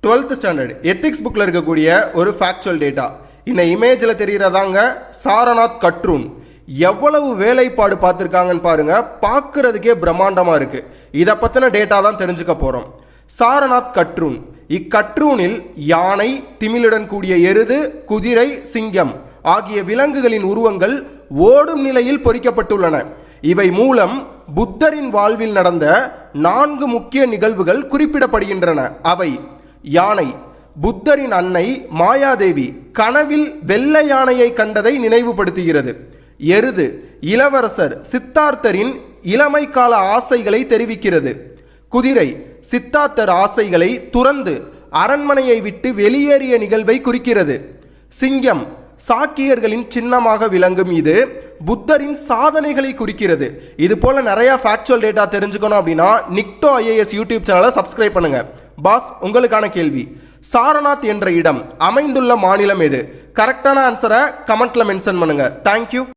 12th standard ethics புக்கில் இருக்கக்கூடிய ஒரு ஃபேக்சுவல் டேட்டா. இந்த இமேஜில் தெரிகிறதாங்க சாரநாத் கட்ரூன். எவ்வளவு வேலைப்பாடு பார்த்துருக்காங்கன்னு பாருங்க, பார்க்கறதுக்கே பிரம்மாண்டமாக இருக்கு. இதை பற்றின டேட்டா தான் தெரிஞ்சுக்க போகிறோம். சாரநாத் கட்ரூன். இக்கட்ரூனில் யானை, திமிலுடன் கூடிய எருது, குதிரை, சிங்கம் ஆகிய விலங்குகளின் உருவங்கள் ஓடும் நிலையில் பொறிக்கப்பட்டுள்ளன. இவை மூலம் புத்தரின் வாழ்வில் நடந்த 4 முக்கிய நிகழ்வுகள் குறிப்பிடப்படுகின்றன. அவை: யானை, புத்தரின் அன்னை மாயாதேவி கனவில் வெள்ளை யானையை கண்டதை நினைவுபடுத்துகிறது. எருது, இளவரசர் சித்தார்த்தரின் இளமை கால ஆசைகளை தெரிவிக்கிறது. குதிரை, சித்தார்த்தர் ஆசைகளை துறந்து அரண்மனையை விட்டு வெளியேறிய நிகழ்வை குறிக்கிறது. சிங்கம், சாக்கியர்களின் சின்னமாக விளங்கும் இது புத்தரின் சாதனைகளை குறிக்கிறது. இது போல நிறைய ஃபேக்சுவல் டேட்டா தெரிஞ்சுக்கணும் அப்படின்னா நிக்டோ IAS யூடியூப் சேனலை சப்ஸ்கிரைப் பண்ணுங்க. பாஸ், உங்களுக்கான கேள்வி: சாரநாத் என்ற இடம் அமைந்துள்ள மாநிலம் எது? கரெக்டான ஆன்சரை கமெண்ட்ல மென்ஷன் பண்ணுங்க. தேங்க்யூ.